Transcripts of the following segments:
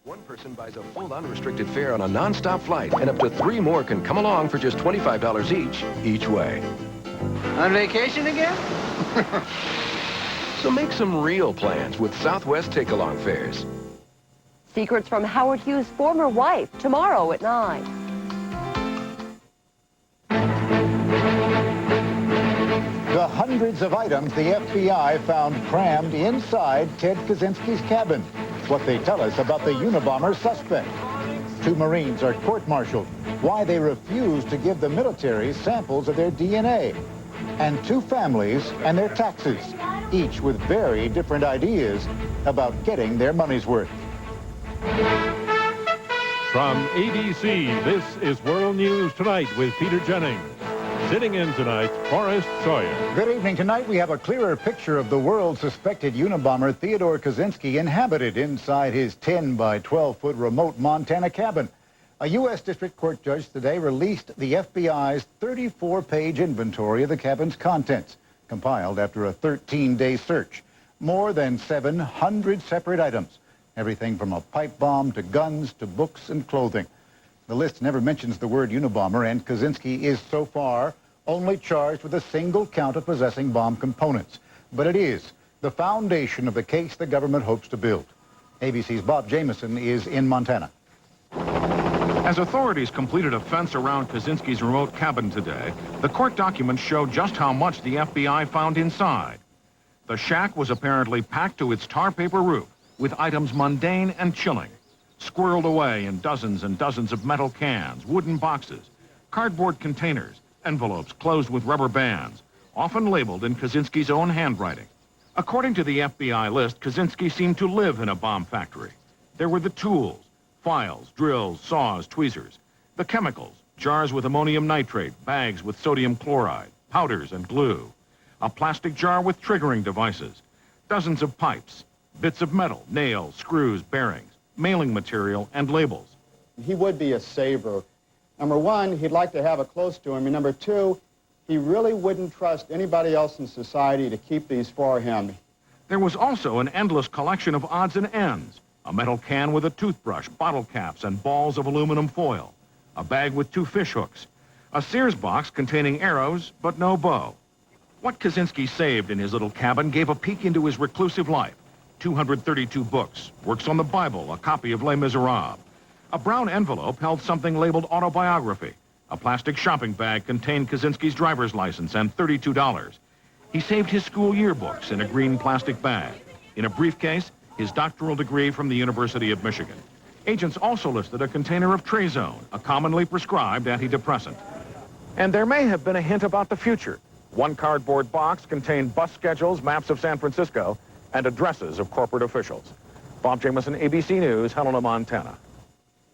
One person buys a full unrestricted fare on a non-stop flight, and up to 3 more can come along for just $25 each way. On vacation again? So make some real plans with Southwest take-along fares. Secrets from Howard Hughes' former wife, tomorrow at 9. The hundreds of items the FBI found crammed inside Ted Kaczynski's cabin. What they tell us about the Unabomber suspect. 2 Marines are court-martialed. Why they refuse to give the military samples of their DNA. And 2 families and their taxes, each with very different ideas about getting their money's worth. From ABC, this is World News Tonight with Peter Jennings. Sitting in tonight, Forrest Sawyer. Good evening. Tonight we have a clearer picture of the world-suspected Unabomber Theodore Kaczynski inhabited inside his 10 by 12-foot remote Montana cabin. A U.S. District Court judge today released the FBI's 34-page inventory of the cabin's contents, compiled after a 13-day search. More than 700 separate items, everything from a pipe bomb to guns to books and clothing. The list never mentions the word Unabomber, and Kaczynski is so far only charged with a single count of possessing bomb components. But it is the foundation of the case the government hopes to build. ABC's Bob Jameson is in Montana. As authorities completed a fence around Kaczynski's remote cabin today, the court documents show just how much the FBI found inside. The shack was apparently packed to its tar paper roof with items mundane and chilling, squirreled away in dozens and dozens of metal cans, wooden boxes, cardboard containers, envelopes closed with rubber bands, often labeled in Kaczynski's own handwriting. According to the FBI list, Kaczynski seemed to live in a bomb factory. There were the tools, files, drills, saws, tweezers, the chemicals, jars with ammonium nitrate, bags with sodium chloride, powders and glue, a plastic jar with triggering devices, dozens of pipes, bits of metal, nails, screws, bearings, mailing material, and labels. He would be a saver. Number one, he'd like to have it close to him. And number two, he really wouldn't trust anybody else in society to keep these for him. There was also an endless collection of odds and ends. A metal can with a toothbrush, bottle caps, and balls of aluminum foil. A bag with 2 fish hooks. A Sears box containing arrows, but no bow. What Kaczynski saved in his little cabin gave a peek into his reclusive life. 232 books, works on the Bible, a copy of Les Miserables. A brown envelope held something labeled autobiography. A plastic shopping bag contained Kaczynski's driver's license and $32. He saved his school yearbooks in a green plastic bag. In a briefcase, his doctoral degree from the University of Michigan. Agents also listed a container of Trazone, a commonly prescribed antidepressant. And there may have been a hint about the future. One cardboard box contained bus schedules, maps of San Francisco, and addresses of corporate officials. Bob Jameson, ABC News, Helena, Montana.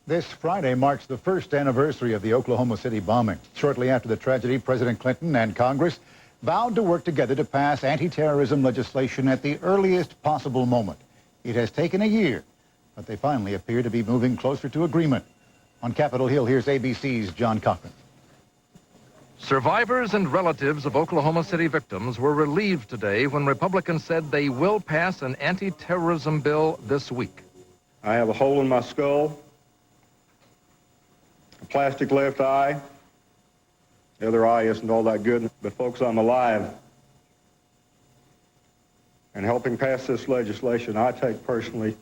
This Friday marks the 1st anniversary of the Oklahoma City bombing. Shortly after the tragedy, President Clinton and Congress vowed to work together to pass anti-terrorism legislation at the earliest possible moment. It has taken a year, but they finally appear to be moving closer to agreement. On Capitol Hill, here's ABC's John Cochran. Survivors and relatives of Oklahoma City victims were relieved today when Republicans said they will pass an anti-terrorism bill this week. I have a hole in my skull, a plastic left eye. The other eye isn't all that good, but folks, I'm alive. And helping pass this legislation, I take personally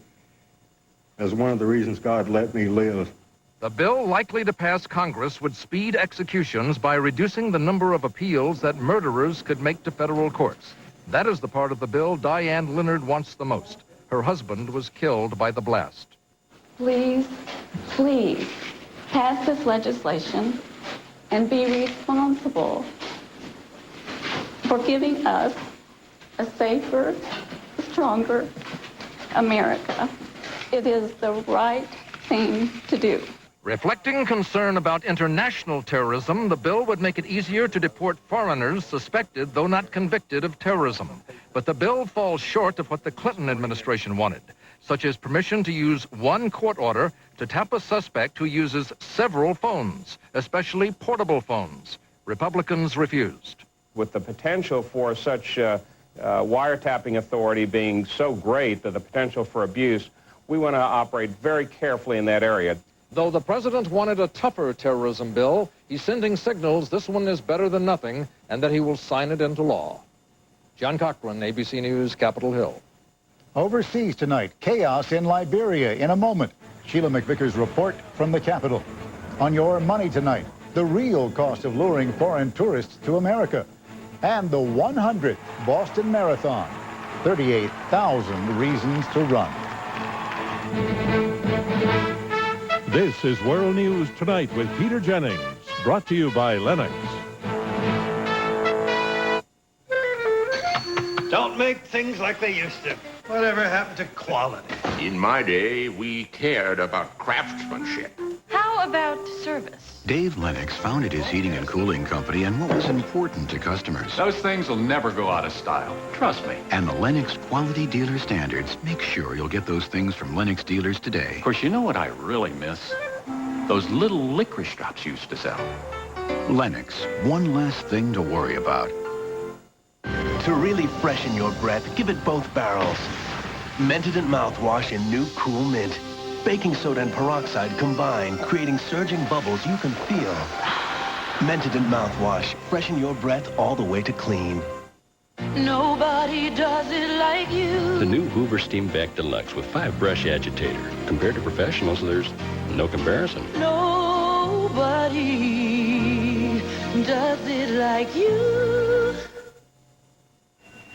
as one of the reasons God let me live. The bill likely to pass Congress would speed executions by reducing the number of appeals that murderers could make to federal courts. That is the part of the bill Diane Leonard wants the most. Her husband was killed by the blast. Please, please, pass this legislation and be responsible for giving us a safer, stronger America. It is the right thing to do. Reflecting concern about international terrorism, the bill would make it easier to deport foreigners suspected, though not convicted, of terrorism. But the bill falls short of what the Clinton administration wanted, such as permission to use one court order to tap a suspect who uses several phones, especially portable phones. Republicans refused. With the potential for such wiretapping authority being so great that the potential for abuse, we want to operate very carefully in that area. Though the president wanted a tougher terrorism bill, he's sending signals this one is better than nothing and that he will sign it into law. John Cochran, ABC News, Capitol Hill. Overseas tonight, chaos in Liberia in a moment. Sheila McVicker's report from the Capitol. On Your Money tonight, the real cost of luring foreign tourists to America. And the 100th Boston Marathon. 38,000 reasons to run. This is World News Tonight with Peter Jennings, brought to you by Lennox. Don't make things like they used to. Whatever happened to quality? In my day, we cared about craftsmanship. How about service? Dave Lennox founded his heating and cooling company and what was important to customers. Those things will never go out of style. Trust me. And the Lennox quality dealer standards make sure you'll get those things from Lennox dealers today. Of course, you know what I really miss? Those little licorice drops you used to sell. Lennox, one less thing to worry about. To really freshen your breath, give it both barrels. Mentadent mouthwash in new cool mint. Baking soda and peroxide combine, creating surging bubbles you can feel. Mentadent mouthwash, freshen your breath all the way to clean. Nobody does it like you. The new Hoover Steam Vac Deluxe with 5-brush agitator. Compared to professionals, there's no comparison. Nobody does it like you.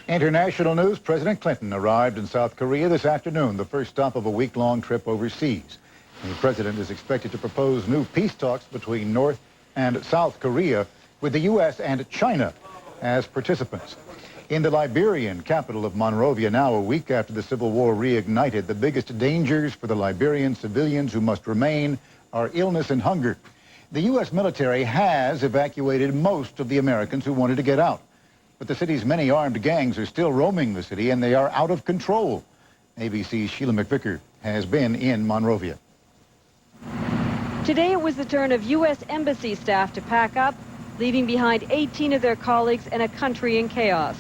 International news, President Clinton arrived in South Korea this afternoon, the first stop of a week-long trip overseas. The president is expected to propose new peace talks between North and South Korea with the U.S. and China as participants. In the Liberian capital of Monrovia, now a week after the Civil War reignited, the biggest dangers for the Liberian civilians who must remain are illness and hunger. The U.S. military has evacuated most of the Americans who wanted to get out. But the city's many armed gangs are still roaming the city, and they are out of control. ABC's Sheila McVicker has been in Monrovia. Today it was the turn of U.S. Embassy staff to pack up, leaving behind 18 of their colleagues and a country in chaos.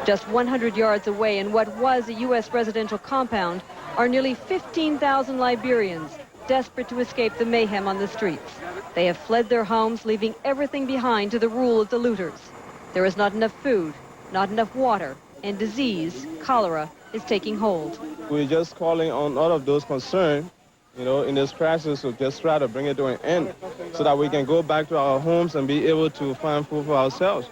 Just 100 yards away in what was a U.S. residential compound are nearly 15,000 Liberians, desperate to escape the mayhem on the streets. They have fled their homes, leaving everything behind to the rule of the looters. There is not enough food, not enough water, and disease, cholera, is taking hold. We're just calling on all of those concerned, in this crisis, to just try to bring it to an end so that we can go back to our homes and be able to find food for ourselves.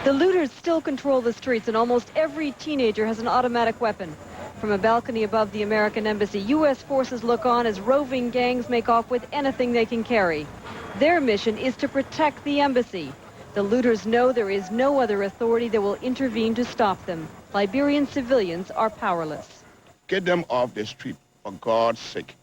The looters still control the streets, and almost every teenager has an automatic weapon. From a balcony above the American embassy, U.S. forces look on as roving gangs make off with anything they can carry. Their mission is to protect the embassy. The looters know there is no other authority that will intervene to stop them. Liberian civilians are powerless. Get them off the street, for God's sake.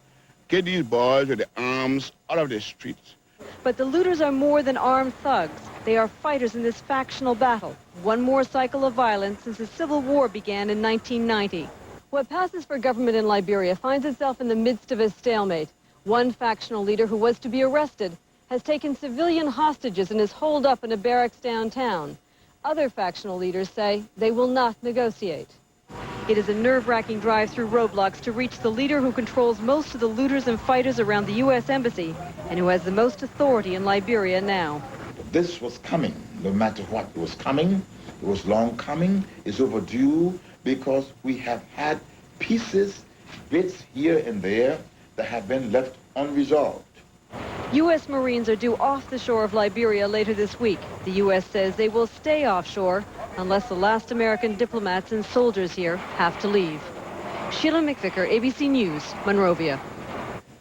Get these boys with the arms out of the streets. But the looters are more than armed thugs. They are fighters in this factional battle. One more cycle of violence since the Civil War began in 1990. What passes for government in Liberia finds itself in the midst of a stalemate. One factional leader who was to be arrested has taken civilian hostages and is holed up in a barracks downtown. Other factional leaders say they will not negotiate. It is a nerve-wracking drive through roadblocks to reach the leader who controls most of the looters and fighters around the U.S. Embassy and who has the most authority in Liberia now. This was coming, no matter what. It was coming. It was long coming. It's overdue because we have had pieces, bits here and there that have been left unresolved. U.S. Marines are due off the shore of Liberia later this week. The U.S. says they will stay offshore unless the last American diplomats and soldiers here have to leave. Sheila McVicker, ABC News, Monrovia.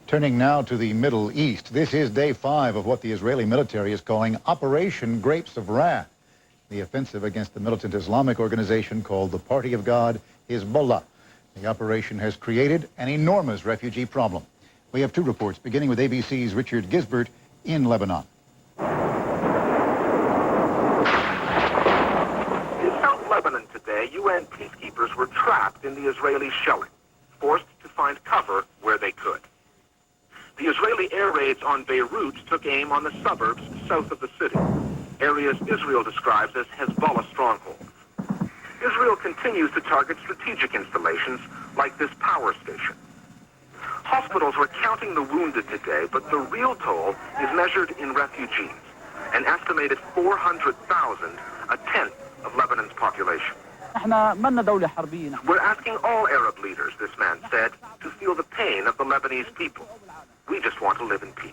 Turning now to the Middle East, this is day 5 of what the Israeli military is calling Operation Grapes of Wrath, the offensive against the militant Islamic organization called the Party of God, Hezbollah. The operation has created an enormous refugee problem. We have 2 reports, beginning with ABC's Richard Gisbert in Lebanon. In South Lebanon today, UN peacekeepers were trapped in the Israeli shelling, forced to find cover where they could. The Israeli air raids on Beirut took aim on the suburbs south of the city, areas Israel describes as Hezbollah strongholds. Israel continues to target strategic installations like this power station. Hospitals were counting the wounded today, but the real toll is measured in refugees, an estimated 400,000, a tenth of Lebanon's population. We're asking all Arab leaders, this man said, to feel the pain of the Lebanese people. We just want to live in peace.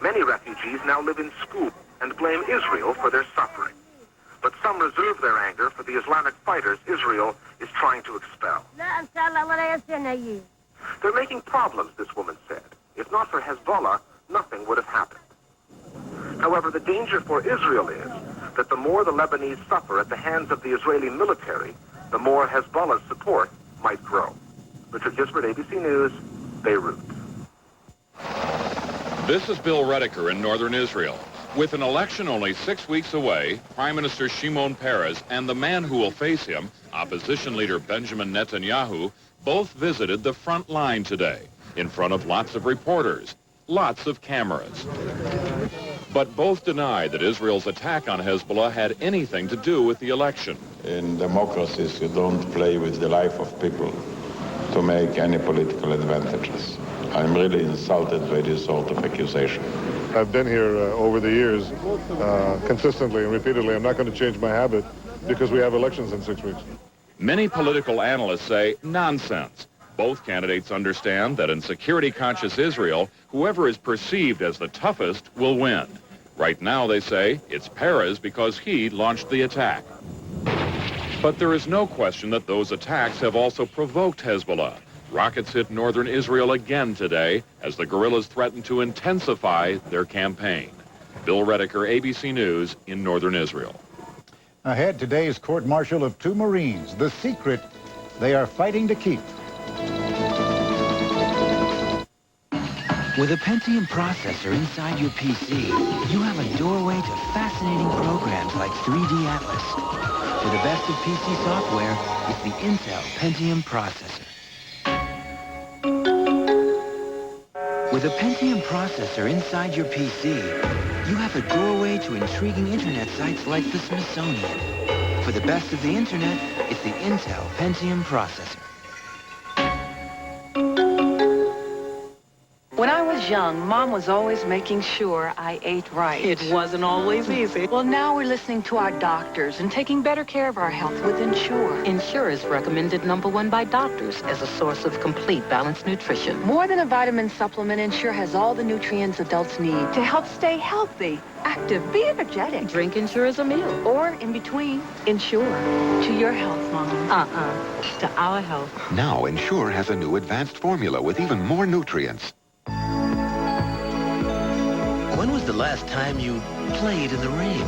Many refugees now live in schools and blame Israel for their suffering. But some reserve their anger for the Islamic fighters Israel is trying to expel. They're making problems, this woman said. If not for Hezbollah, nothing would have happened. However, the danger for Israel is that the more the Lebanese suffer at the hands of the Israeli military, the more Hezbollah's support might grow. Richard Gisbert, ABC News, Beirut. This is Bill Rediker in northern Israel. With an election only 6 weeks away, Prime Minister Shimon Peres and the man who will face him, opposition leader Benjamin Netanyahu, both visited the front line today, in front of lots of reporters, lots of cameras. But both denied that Israel's attack on Hezbollah had anything to do with the election. In democracies, you don't play with the life of people to make any political advantages. I'm really insulted by this sort of accusation. I've been here over the years consistently and repeatedly. I'm not going to change my habit because we have elections in 6 weeks. Many political analysts say nonsense. Both candidates understand that in security-conscious Israel, whoever is perceived as the toughest will win. Right now, they say, it's Peres because he launched the attack. But there is no question that those attacks have also provoked Hezbollah. Rockets hit northern Israel again today as the guerrillas threaten to intensify their campaign. Bill Rediker, ABC News, in northern Israel. Ahead, today's court-martial of 2 Marines, the secret they are fighting to keep. With a Pentium processor inside your PC, you have a doorway to fascinating programs like 3D Atlas. For the best of PC software, it's the Intel Pentium processor. With a Pentium processor inside your PC, you have a doorway to intriguing internet sites like the Smithsonian. For the best of the internet, it's the Intel Pentium processor. When I was young, Mom was always making sure I ate right. It wasn't always easy. Well, now we're listening to our doctors and taking better care of our health with Ensure. Ensure is recommended #1 by doctors as a source of complete balanced nutrition. More than a vitamin supplement, Ensure has all the nutrients adults need to help stay healthy, active, be energetic. Drink Ensure as a meal. Or in between. Ensure. To your health, Mom. To our health. Now Ensure has a new advanced formula with even more nutrients. When was the last time you played in the rain?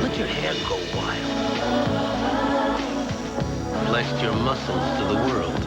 Let your hair go wild. Flexed your muscles to the world.